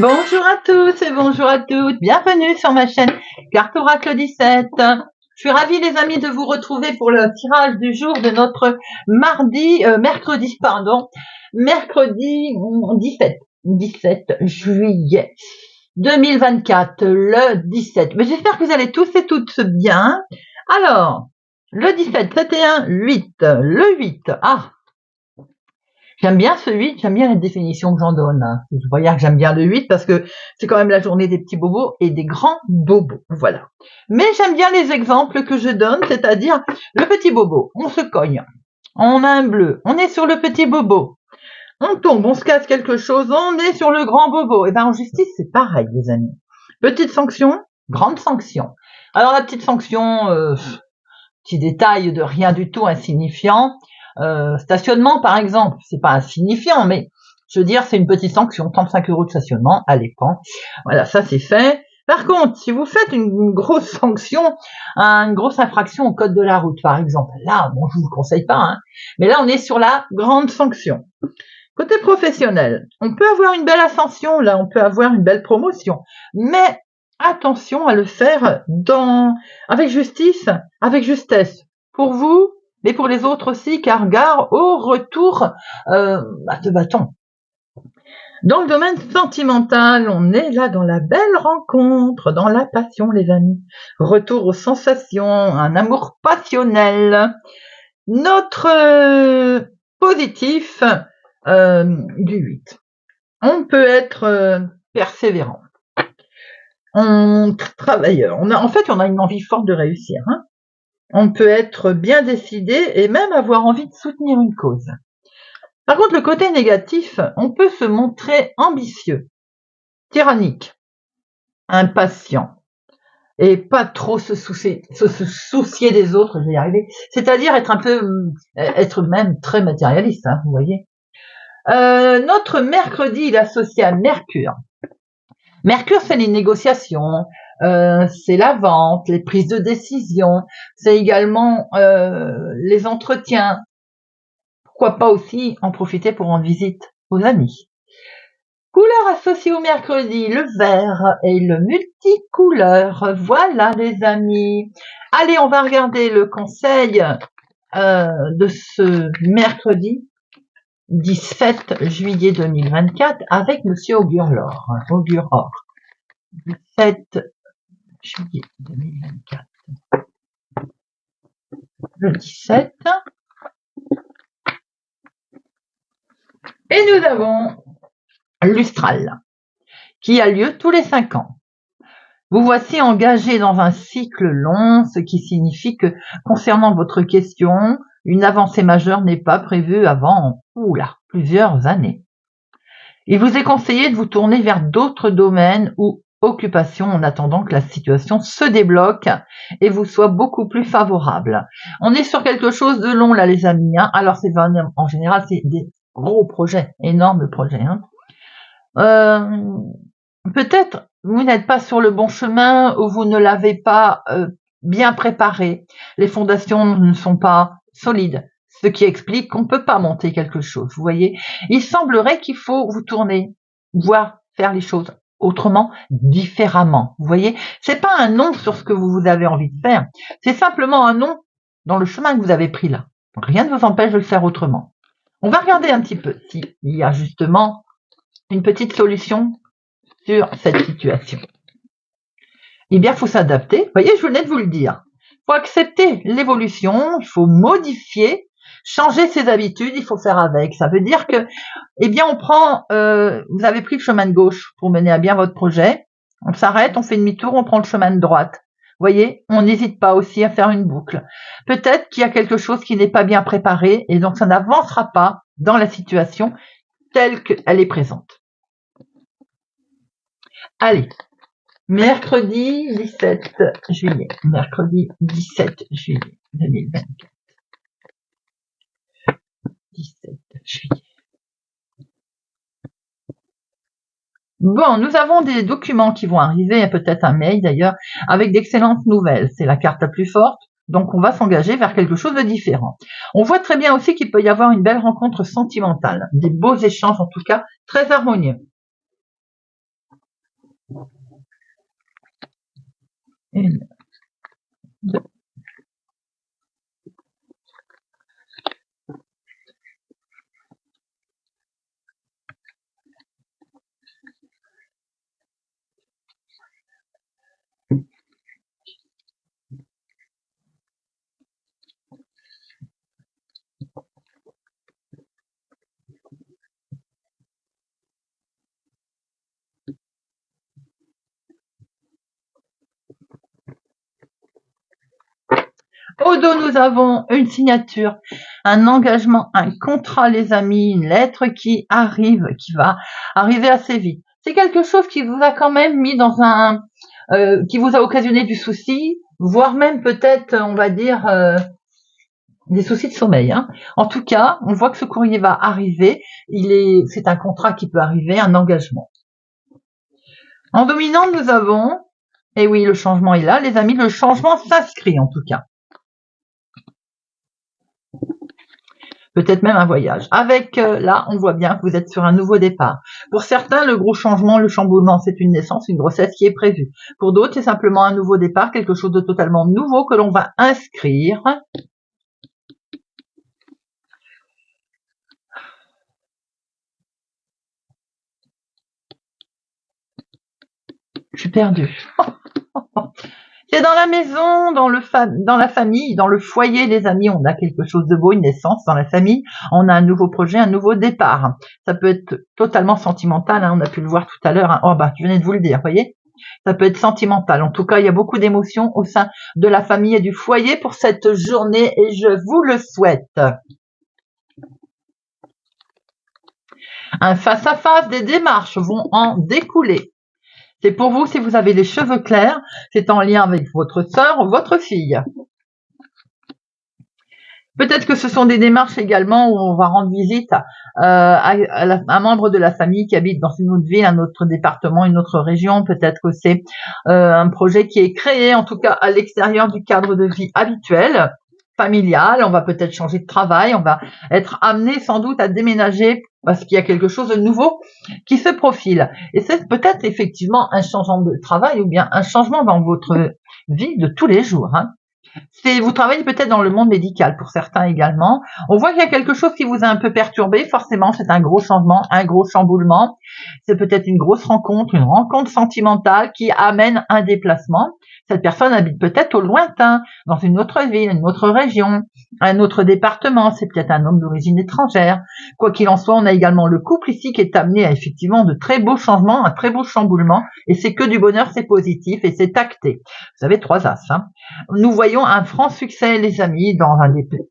Bonjour à tous et bonjour à toutes, bienvenue sur ma chaîne Carte Oracle 17. Je suis ravie les amis de vous retrouver pour le tirage du jour de notre mercredi 17 juillet 2024, le 17. Mais j'espère que vous allez tous et toutes bien. Alors, le 17, c'était un 8, le 8, j'aime bien ce 8, j'aime bien la définition que j'en donne. Vous voyez que j'aime bien le 8 parce que c'est quand même la journée des petits bobos et des grands bobos. Voilà. Mais j'aime bien les exemples que je donne, c'est-à-dire le petit bobo, on se cogne, on a un bleu, on est sur le petit bobo, on tombe, on se casse quelque chose, on est sur le grand bobo. Et bien en justice, c'est pareil les amis. Petite sanction, grande sanction. Alors la petite sanction, petit détail de rien du tout insignifiant. Stationnement par exemple, c'est pas insignifiant, mais je veux dire c'est une petite sanction, 35 € de stationnement à l'écran. Voilà, ça c'est fait. Par contre, si vous faites une grosse sanction, une grosse infraction au code de la route par exemple, là, bon, je vous le conseille pas, mais là on est sur la grande sanction. Côté professionnel, on peut avoir une belle ascension, là on peut avoir une belle promotion, mais attention à le faire avec justice, avec justesse. Pour vous, mais pour les autres aussi, car gare au retour de bâton. Dans le domaine sentimental, on est là dans la belle rencontre, dans la passion les amis. Retour aux sensations, un amour passionnel. Notre positif du 8. On peut être persévérant. Travailleur. On a une envie forte de réussir. On peut être bien décidé et même avoir envie de soutenir une cause. Par contre, le côté négatif, on peut se montrer ambitieux, tyrannique, impatient et pas trop se soucier des autres, je vais y arriver. C'est-à-dire être même très matérialiste, vous voyez. Notre mercredi, il est associé à Mercure. Mercure, c'est les négociations, c'est la vente, les prises de décision, c'est également les entretiens. Pourquoi pas aussi en profiter pour rendre visite aux amis. Couleur associée au mercredi, le vert et le multicouleur. Voilà les amis. Allez, on va regarder le conseil de ce mercredi 17 juillet 2024 avec Monsieur Auguror. 17 juillet 2024. Le 17. Et nous avons Lustral, qui a lieu tous les 5 ans. Vous voici engagé dans un cycle long, ce qui signifie que, concernant votre question, une avancée majeure n'est pas prévue avant, plusieurs années. Il vous est conseillé de vous tourner vers d'autres domaines ou occupations en attendant que la situation se débloque et vous soit beaucoup plus favorable. On est sur quelque chose de long là les amis, alors c'est en général c'est des gros projets, énormes projets. Peut-être vous n'êtes pas sur le bon chemin ou vous ne l'avez pas bien préparé. Les fondations ne sont pas solides, ce qui explique qu'on ne peut pas monter quelque chose. Vous voyez, il semblerait qu'il faut vous tourner, voir faire les choses autrement, différemment. Vous voyez, c'est pas un non sur ce que vous avez envie de faire, c'est simplement un non dans le chemin que vous avez pris là. Rien ne vous empêche de le faire autrement. On va regarder un petit peu s'il y a justement une petite solution sur cette situation. Eh bien, il faut s'adapter. Vous voyez, je venais de vous le dire. Il faut accepter l'évolution, il faut modifier, changer ses habitudes, il faut faire avec. Ça veut dire que, vous avez pris le chemin de gauche pour mener à bien votre projet. On s'arrête, on fait demi-tour, on prend le chemin de droite. Vous voyez, on n'hésite pas aussi à faire une boucle. Peut-être qu'il y a quelque chose qui n'est pas bien préparé et donc ça n'avancera pas dans la situation telle qu'elle est présente. Allez, mercredi 17 juillet 2024. 17 juillet. Bon, nous avons des documents qui vont arriver, peut-être un mail d'ailleurs, avec d'excellentes nouvelles. C'est la carte la plus forte, donc on va s'engager vers quelque chose de différent. On voit très bien aussi qu'il peut y avoir une belle rencontre sentimentale, des beaux échanges en tout cas, très harmonieux. Une, deux. Au dos, nous avons une signature, un engagement, un contrat, les amis, une lettre qui arrive, qui va arriver assez vite. C'est quelque chose qui vous a quand même mis dans qui vous a occasionné du souci, voire même peut-être, on va dire, des soucis de sommeil. Hein. En tout cas, on voit que ce courrier va arriver. C'est un contrat qui peut arriver, un engagement. En dominant, nous avons, et oui, le changement est là, les amis, le changement s'inscrit en tout cas. Peut-être même un voyage. Avec là, on voit bien que vous êtes sur un nouveau départ. Pour certains, le gros changement, le chamboulement, c'est une naissance, une grossesse qui est prévue. Pour d'autres, c'est simplement un nouveau départ, quelque chose de totalement nouveau que l'on va inscrire. Je suis perdue. C'est dans la maison, dans la famille, dans le foyer, les amis, on a quelque chose de beau, une naissance dans la famille, on a un nouveau projet, un nouveau départ. Ça peut être totalement sentimental, hein, on a pu le voir tout à l'heure. Hein. Oh bah, je venais de vous le dire, voyez. Ça peut être sentimental. En tout cas, il y a beaucoup d'émotions au sein de la famille et du foyer pour cette journée et je vous le souhaite. Un face-à-face, des démarches vont en découler. C'est pour vous si vous avez les cheveux clairs, c'est en lien avec votre sœur ou votre fille. Peut-être que ce sont des démarches également où on va rendre visite à un membre de la famille qui habite dans une autre ville, un autre département, une autre région. Peut-être que c'est un projet qui est créé, en tout cas à l'extérieur du cadre de vie habituel, familial. On va peut-être changer de travail, on va être amené sans doute à déménager parce qu'il y a quelque chose de nouveau qui se profile. Et c'est peut-être effectivement un changement de travail ou bien un changement dans votre vie de tous les jours. Hein. Vous travaillez peut-être dans le monde médical pour certains également. On voit qu'il y a quelque chose qui vous a un peu perturbé. Forcément, c'est un gros changement, un gros chamboulement. C'est peut-être une grosse rencontre, une rencontre sentimentale qui amène un déplacement. Cette personne habite peut-être au lointain, dans une autre ville, une autre région, un autre département. C'est peut-être un homme d'origine étrangère. Quoi qu'il en soit, on a également le couple ici qui est amené à effectivement de très beaux changements, un très beau chamboulement. Et c'est que du bonheur, c'est positif et c'est acté. Vous avez 3 as. Hein. Nous voyons un franc succès, les amis, dans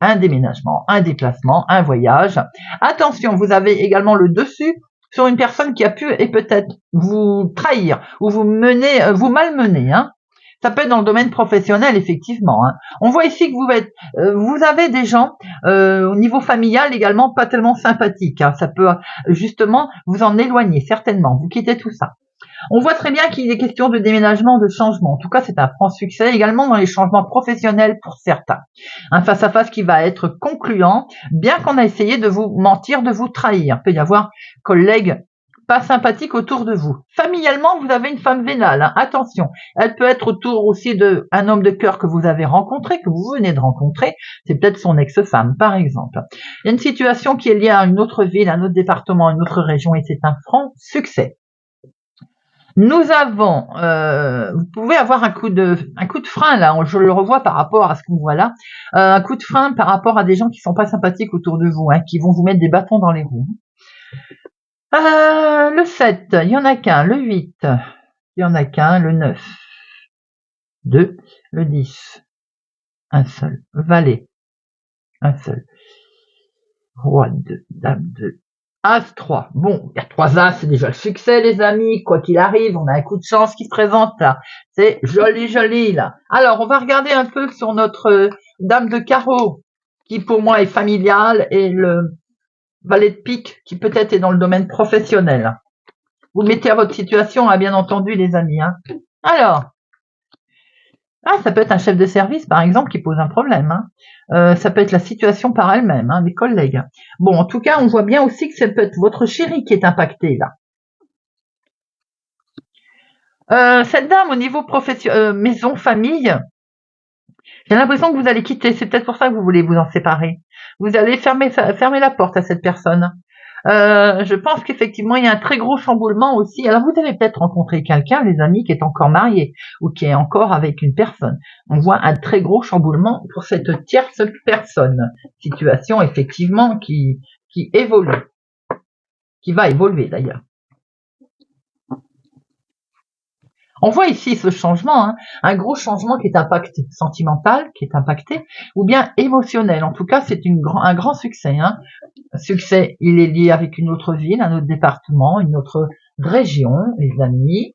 un déménagement, un déplacement, un voyage. Attention, vous avez également le dessus sur une personne qui a pu et peut-être vous trahir ou vous malmener. Hein. Ça peut être dans le domaine professionnel, effectivement. Hein. On voit ici que vous avez des gens au niveau familial également pas tellement sympathiques. Hein. Ça peut justement vous en éloigner, certainement. Vous quittez tout ça. On voit très bien qu'il est question de déménagement, de changement. En tout cas, c'est un franc succès également dans les changements professionnels pour certains. Un face-à-face qui va être concluant, bien qu'on a essayé de vous mentir, de vous trahir. Il peut y avoir collègues pas sympathiques autour de vous. Familialement, vous avez une femme vénale. Hein. Attention, elle peut être autour aussi d'un homme de cœur que vous avez rencontré, que vous venez de rencontrer. C'est peut-être son ex-femme, par exemple. Il y a une situation qui est liée à une autre ville, un autre département, une autre région, et c'est un franc succès. Nous avons, vous pouvez avoir un coup de frein là, je le revois par rapport à ce qu'on voit là, un coup de frein par rapport à des gens qui sont pas sympathiques autour de vous, hein, qui vont vous mettre des bâtons dans les roues. Le 7, il y en a qu'un, le 8, il y en a qu'un, le 9, 2, le 10, un seul, valet, un seul, roi 2, dame 2, As 3. Bon, il y a 3 As, c'est déjà le succès, les amis. Quoi qu'il arrive, on a un coup de chance qui se présente là. C'est joli, joli là. Alors, on va regarder un peu sur notre dame de carreau, qui pour moi est familiale, et le valet de pique, qui peut-être est dans le domaine professionnel. Vous mettez à votre situation, hein, bien entendu, les amis. Hein. Alors, ça peut être un chef de service, par exemple, qui pose un problème. Hein. Ça peut être la situation par elle-même, hein, des collègues. Bon, en tout cas, on voit bien aussi que ça peut être votre chéri qui est impacté, là. Cette dame au niveau maison, famille, j'ai l'impression que vous allez quitter. C'est peut-être pour ça que vous voulez vous en séparer. Vous allez fermer la porte à cette personne. Je pense qu'effectivement, il y a un très gros chamboulement aussi. Alors, vous avez peut-être rencontré quelqu'un, les amis, qui est encore marié ou qui est encore avec une personne. On voit un très gros chamboulement pour cette tierce personne. Situation, effectivement, qui évolue, qui va évoluer d'ailleurs. On voit ici ce changement, hein, un gros changement qui est impacté sentimental, qui est impacté, ou bien émotionnel. En tout cas, c'est un grand succès. Hein. Succès, il est lié avec une autre ville, un autre département, une autre région, les amis.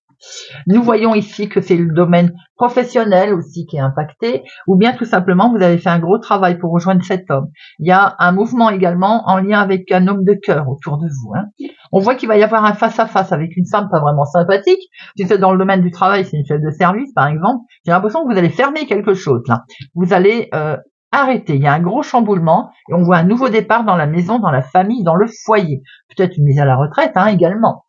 Nous voyons ici que c'est le domaine professionnel aussi qui est impacté, ou bien tout simplement vous avez fait un gros travail pour rejoindre cet homme. Il y a un mouvement également en lien avec un homme de cœur autour de vous. Hein. On voit qu'il va y avoir un face-à-face avec une femme pas vraiment sympathique. Si c'est dans le domaine du travail, c'est une chef de service par exemple. J'ai l'impression que vous allez fermer quelque chose là. Vous allez arrêter. Il y a un gros chamboulement et on voit un nouveau départ dans la maison, dans la famille, dans le foyer. Peut-être une mise à la retraite hein, également.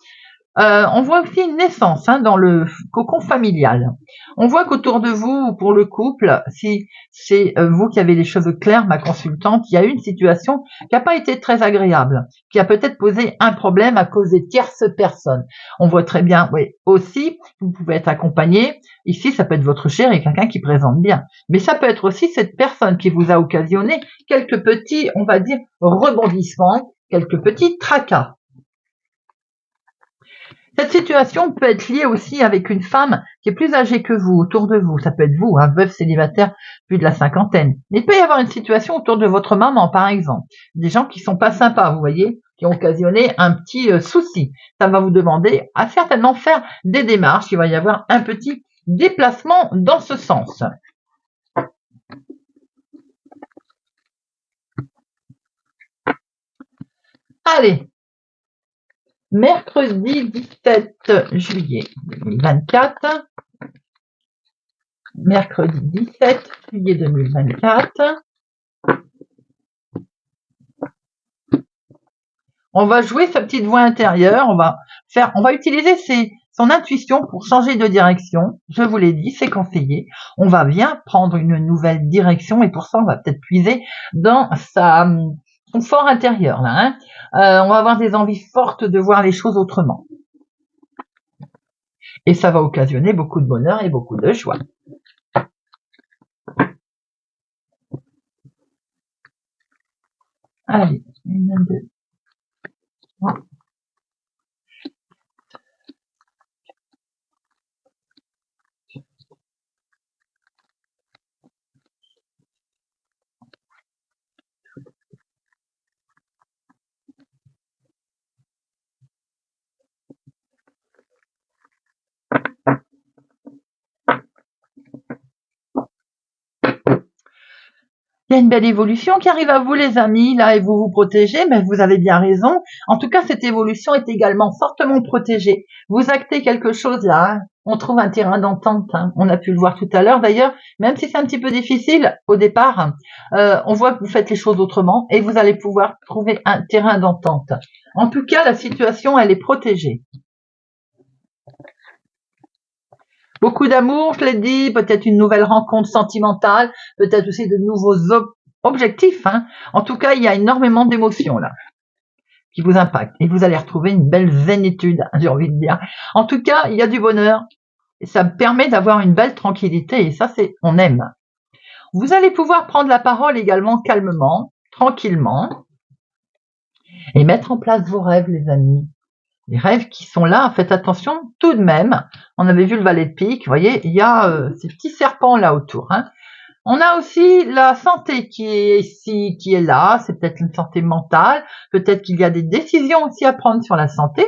On voit aussi une naissance hein, dans le cocon familial. On voit qu'autour de vous, pour le couple, si c'est vous qui avez les cheveux clairs, ma consultante, il y a eu une situation qui n'a pas été très agréable, qui a peut-être posé un problème à cause des tierces personnes. On voit très bien, oui, aussi, vous pouvez être accompagné. Ici, ça peut être votre cher et quelqu'un qui présente bien. Mais ça peut être aussi cette personne qui vous a occasionné quelques petits, on va dire, rebondissements, quelques petits tracas. Cette situation peut être liée aussi avec une femme qui est plus âgée que vous, autour de vous. Ça peut être vous, un veuf célibataire plus de la cinquantaine. Mais il peut y avoir une situation autour de votre maman, par exemple. Des gens qui sont pas sympas, vous voyez, qui ont occasionné un petit souci. Ça va vous demander à certainement faire des démarches. Il va y avoir un petit déplacement dans ce sens. Allez. Mercredi 17 juillet 2024. Mercredi 17 juillet 2024. On va jouer sa petite voix intérieure. On va utiliser son intuition pour changer de direction. Je vous l'ai dit, c'est conseillé. On va bien prendre une nouvelle direction et pour ça, on va peut-être puiser dans son fort intérieur là. Hein. On va avoir des envies fortes de voir les choses autrement. Et ça va occasionner beaucoup de bonheur et beaucoup de joie. Allez, 1, 2, 3. Il y a une belle évolution qui arrive à vous, les amis, là, et vous vous protégez, mais vous avez bien raison. En tout cas, cette évolution est également fortement protégée. Vous actez quelque chose, là, hein. On trouve un terrain d'entente, hein. On a pu le voir tout à l'heure, d'ailleurs, même si c'est un petit peu difficile au départ, on voit que vous faites les choses autrement, et vous allez pouvoir trouver un terrain d'entente. En tout cas, la situation, elle est protégée. Beaucoup d'amour, je l'ai dit, peut-être une nouvelle rencontre sentimentale, peut-être aussi de nouveaux objectifs. Hein. En tout cas, il y a énormément d'émotions là qui vous impactent. Et vous allez retrouver une belle zénitude, j'ai envie de dire. En tout cas, il y a du bonheur. Et ça permet d'avoir une belle tranquillité. Et ça, on aime. Vous allez pouvoir prendre la parole également calmement, tranquillement. Et mettre en place vos rêves, les amis. Les rêves qui sont là, faites attention tout de même. On avait vu le valet de pique, vous voyez, il y a ces petits serpents là autour. Hein. On a aussi la santé qui est ici, qui est là. C'est peut-être une santé mentale. Peut-être qu'il y a des décisions aussi à prendre sur la santé.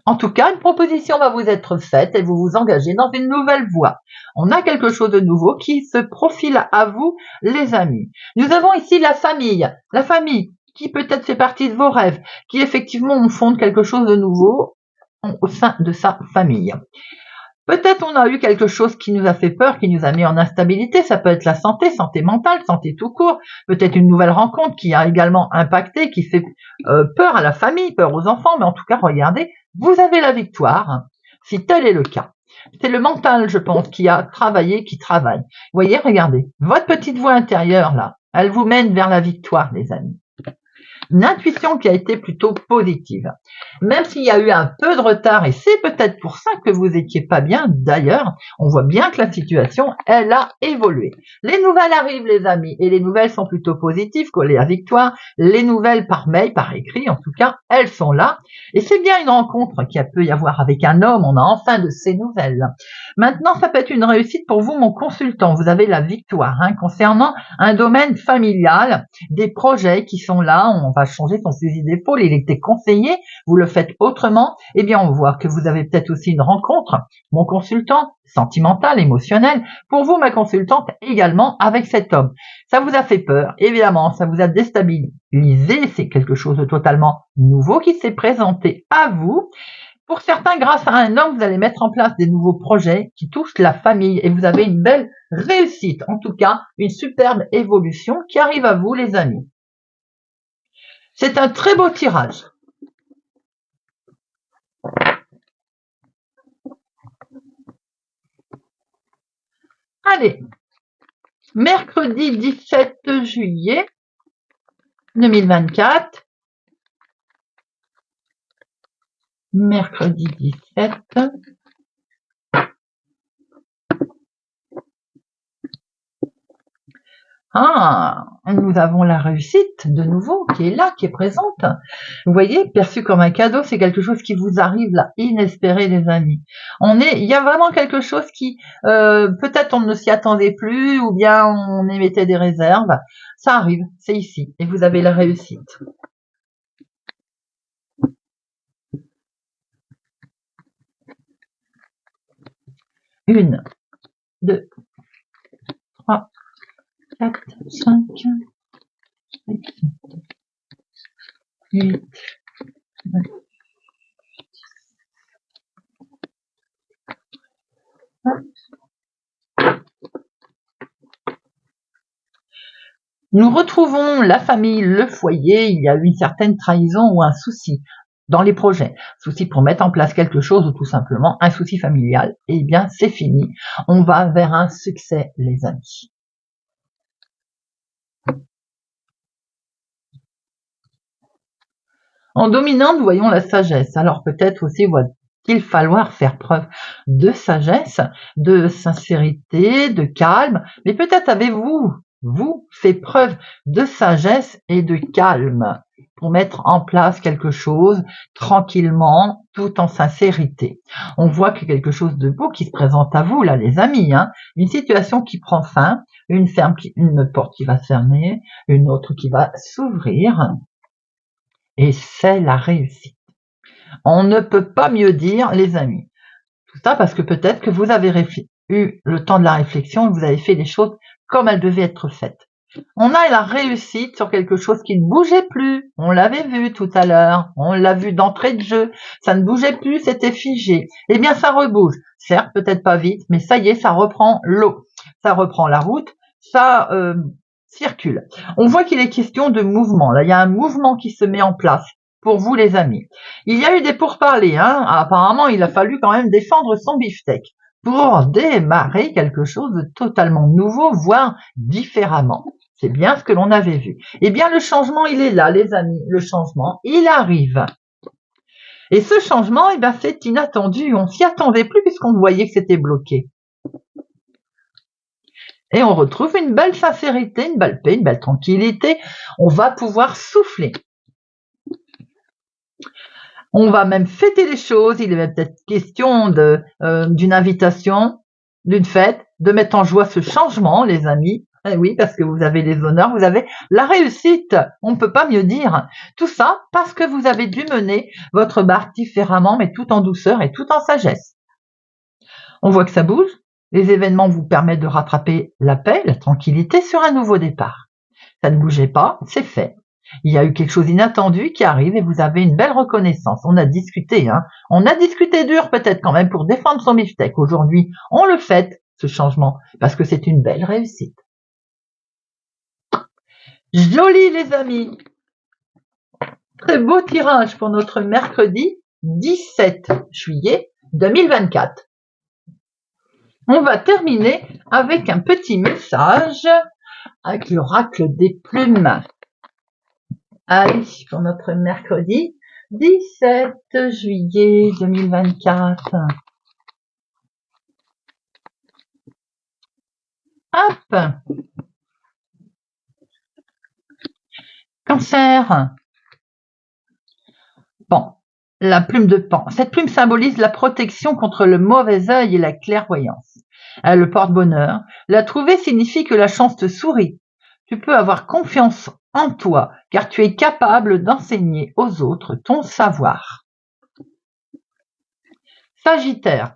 En tout cas, une proposition va vous être faite et vous vous engagez dans une nouvelle voie. On a quelque chose de nouveau qui se profile à vous, les amis. Nous avons ici la famille. La famille qui peut-être fait partie de vos rêves, qui effectivement on fonde quelque chose de nouveau au sein de sa famille. Peut-être on a eu quelque chose qui nous a fait peur, qui nous a mis en instabilité, ça peut être la santé, santé mentale, santé tout court, peut-être une nouvelle rencontre qui a également impacté, qui fait peur à la famille, peur aux enfants, mais en tout cas, regardez, vous avez la victoire. si tel est le cas. C'est le mental, je pense, qui a travaillé, qui travaille. Vous voyez, regardez, votre petite voix intérieure, là, elle vous mène vers la victoire, les amis. Une intuition qui a été plutôt positive. Même s'il y a eu un peu de retard, et c'est peut-être pour ça que vous étiez pas bien, d'ailleurs, on voit bien que la situation, elle a évolué. Les nouvelles arrivent, les amis, et les nouvelles sont plutôt positives, collées à victoire. Les nouvelles par mail, par écrit, en tout cas, elles sont là. Et c'est bien une rencontre qu'il peut y avoir avec un homme, on a enfin de ces nouvelles. Maintenant, ça peut être une réussite pour vous, mon consultant. Vous avez la victoire, concernant un domaine familial, des projets qui sont là, on va changer son fusil d'épaule, il était conseillé, vous le faites autrement, eh bien on voit que vous avez peut-être aussi une rencontre, mon consultant, sentimental, émotionnel, pour vous ma consultante également avec cet homme. Ça vous a fait peur, évidemment, ça vous a déstabilisé, c'est quelque chose de totalement nouveau qui s'est présenté à vous. Pour certains, grâce à un homme, vous allez mettre en place des nouveaux projets qui touchent la famille et vous avez une belle réussite, en tout cas une superbe évolution qui arrive à vous les amis. C'est un très beau tirage. Allez, mercredi 17 juillet 2024. Mercredi 17. Ah, nous avons la réussite de nouveau qui est là, qui est présente. Vous voyez, perçu comme un cadeau, c'est quelque chose qui vous arrive là, inespéré les amis. Il y a vraiment quelque chose qui, peut-être on ne s'y attendait plus ou bien on émettait des réserves. Ça arrive, c'est ici et vous avez la réussite. Une, 2, 3, 4, 5, 6, 8, 9, 10. Nous retrouvons la famille, le foyer, il y a eu une certaine trahison ou un souci dans les projets. Souci pour mettre en place quelque chose ou tout simplement un souci familial. Eh bien, c'est fini. On va vers un succès, les amis. En dominante, voyons la sagesse. Alors peut-être aussi va-t-il falloir faire preuve de sagesse, de sincérité, de calme, mais peut-être avez-vous, fait preuve de sagesse et de calme pour mettre en place quelque chose tranquillement, tout en sincérité. On voit que quelque chose de beau qui se présente à vous, là, les amis, une situation qui prend fin, une porte qui va se fermer, une autre qui va s'ouvrir. Et c'est la réussite. On ne peut pas mieux dire, les amis. Tout ça parce que peut-être que vous avez eu le temps de la réflexion et vous avez fait les choses comme elles devaient être faites. On a la réussite sur quelque chose qui ne bougeait plus. On l'avait vu tout à l'heure. On l'a vu d'entrée de jeu. Ça ne bougeait plus, c'était figé. Eh bien, ça rebouge. Certes, peut-être pas vite, mais ça y est, ça reprend l'eau. Ça reprend la route. Ça circule. On voit qu'il est question de mouvement. Là, il y a un mouvement qui se met en place pour vous, les amis. Il y a eu des pourparlers. Apparemment, il a fallu quand même défendre son beefsteak pour démarrer quelque chose de totalement nouveau, voire différemment. C'est bien ce que l'on avait vu. Eh bien, le changement, il est là, les amis. Le changement, il arrive. Et ce changement, c'est inattendu. On s'y attendait plus puisqu'on voyait que c'était bloqué. Et on retrouve une belle sincérité, une belle paix, une belle tranquillité. On va pouvoir souffler. On va même fêter les choses. Il est peut-être question d'une invitation, d'une fête, de mettre en joie ce changement, les amis. Eh oui, parce que vous avez les honneurs, vous avez la réussite. On ne peut pas mieux dire. Tout ça parce que vous avez dû mener votre barque différemment, mais tout en douceur et tout en sagesse. On voit que ça bouge. Les événements vous permettent de rattraper la paix, la tranquillité sur un nouveau départ. Ça ne bougeait pas, c'est fait. Il y a eu quelque chose d'inattendu qui arrive et vous avez une belle reconnaissance. On a discuté, On a discuté dur peut-être quand même pour défendre son beefsteak. Aujourd'hui, on le fête, ce changement, parce que c'est une belle réussite. Joli, les amis. Très beau tirage pour notre mercredi 17 juillet 2024. On va terminer avec un petit message avec l'oracle des plumes. Allez, pour notre mercredi 17 juillet 2024. Hop! Cancer. Bon, la plume de Pan. Cette plume symbolise la protection contre le mauvais œil et la clairvoyance. Elle porte bonheur. La trouver signifie que la chance te sourit. Tu peux avoir confiance en toi, car tu es capable d'enseigner aux autres ton savoir. Sagittaire.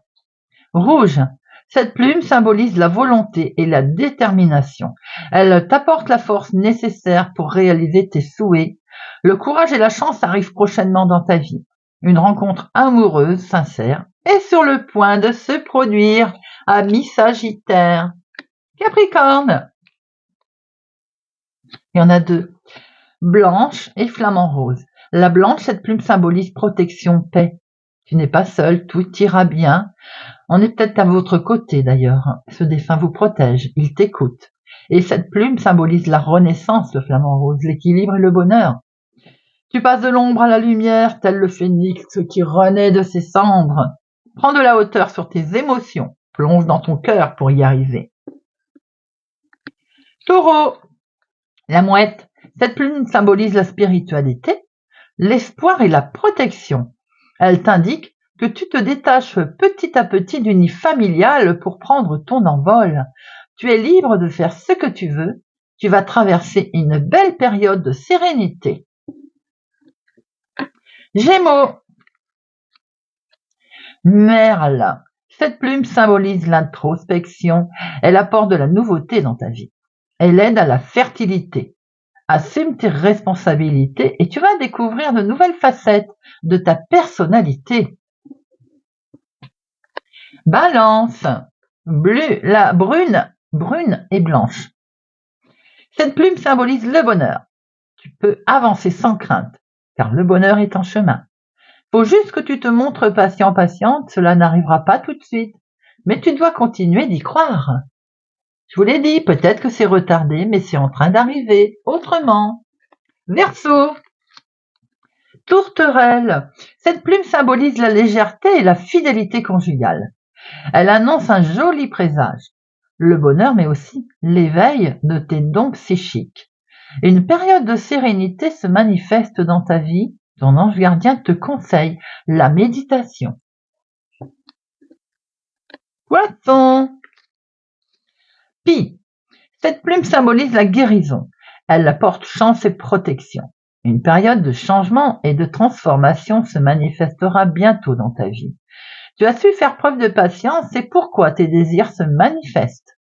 Rouge. Cette plume symbolise la volonté et la détermination. Elle t'apporte la force nécessaire pour réaliser tes souhaits. Le courage et la chance arrivent prochainement dans ta vie. Une rencontre amoureuse, sincère, est sur le point de se produire. Ami Sagittaire. Capricorne. Il y en a deux. Blanche et flamant rose. La blanche, cette plume symbolise protection, paix. Tu n'es pas seul, tout ira bien. On est peut-être à votre côté d'ailleurs. Ce défunt vous protège, il t'écoute. Et cette plume symbolise la renaissance, le flamant rose, l'équilibre et le bonheur. Tu passes de l'ombre à la lumière, tel le phénix qui renaît de ses cendres. Prends de la hauteur sur tes émotions, plonge dans ton cœur pour y arriver. Taureau. La mouette. Cette plume symbolise la spiritualité, l'espoir et la protection. Elle t'indique que tu te détaches petit à petit du nid familial pour prendre ton envol. Tu es libre de faire ce que tu veux. Tu vas traverser une belle période de sérénité. Gémeaux. Merle. Cette plume symbolise l'introspection. Elle apporte de la nouveauté dans ta vie. Elle aide à la fertilité. Assume tes responsabilités et tu vas découvrir de nouvelles facettes de ta personnalité. Balance. Bleu, la brune et blanche. Cette plume symbolise le bonheur. Tu peux avancer sans crainte, car le bonheur est en chemin. Faut juste que tu te montres patiente, cela n'arrivera pas tout de suite, mais tu dois continuer d'y croire. Je vous l'ai dit, peut-être que c'est retardé, mais c'est en train d'arriver autrement. Verseau. Tourterelle. Cette plume symbolise la légèreté et la fidélité conjugale. Elle annonce un joli présage, le bonheur mais aussi l'éveil de tes dons psychiques. Une période de sérénité se manifeste dans ta vie. Ton ange gardien te conseille la méditation. Poisson. Pie. Cette plume symbolise la guérison. Elle apporte chance et protection. Une période de changement et de transformation se manifestera bientôt dans ta vie. Tu as su faire preuve de patience, c'est pourquoi tes désirs se manifestent.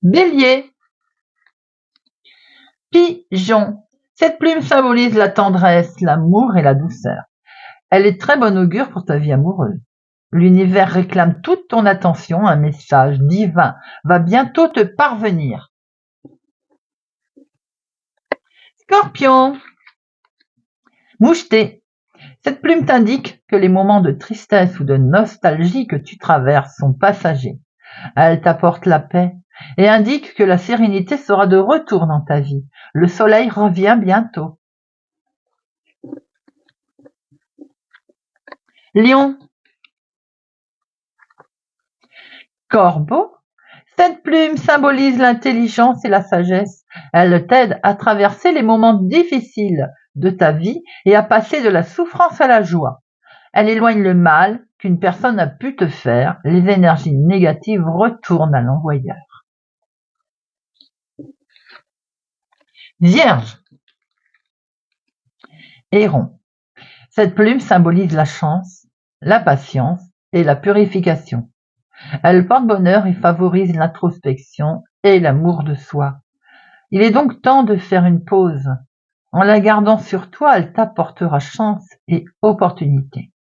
Bélier. Pigeon. Cette plume symbolise la tendresse, l'amour et la douceur. Elle est très bonne augure pour ta vie amoureuse. L'univers réclame toute ton attention, un message divin va bientôt te parvenir. Scorpion. Moucheté. Cette plume t'indique que les moments de tristesse ou de nostalgie que tu traverses sont passagers. Elle t'apporte la paix et indique que la sérénité sera de retour dans ta vie. Le soleil revient bientôt. Lion. Corbeau. Cette plume symbolise l'intelligence et la sagesse. Elle t'aide à traverser les moments difficiles de ta vie et à passer de la souffrance à la joie. Elle éloigne le mal qu'une personne a pu te faire. Les énergies négatives retournent à l'envoyeur. Vierge. Héron. Cette plume symbolise la chance, la patience et la purification. Elle porte bonheur et favorise l'introspection et l'amour de soi. Il est donc temps de faire une pause. En la gardant sur toi, elle t'apportera chance et opportunité.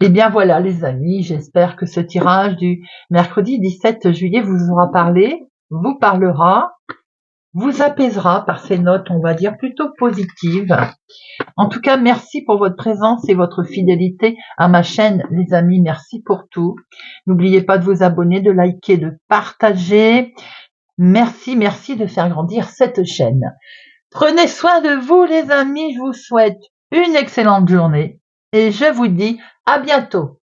Et bien voilà les amis, j'espère que ce tirage du mercredi 17 juillet vous aura parlé, vous parlera. vous apaisera par ces notes, on va dire, plutôt positives. En tout cas, merci pour votre présence et votre fidélité à ma chaîne, les amis. Merci pour tout. N'oubliez pas de vous abonner, de liker, de partager. Merci, merci de faire grandir cette chaîne. Prenez soin de vous, les amis. Je vous souhaite une excellente journée et je vous dis à bientôt.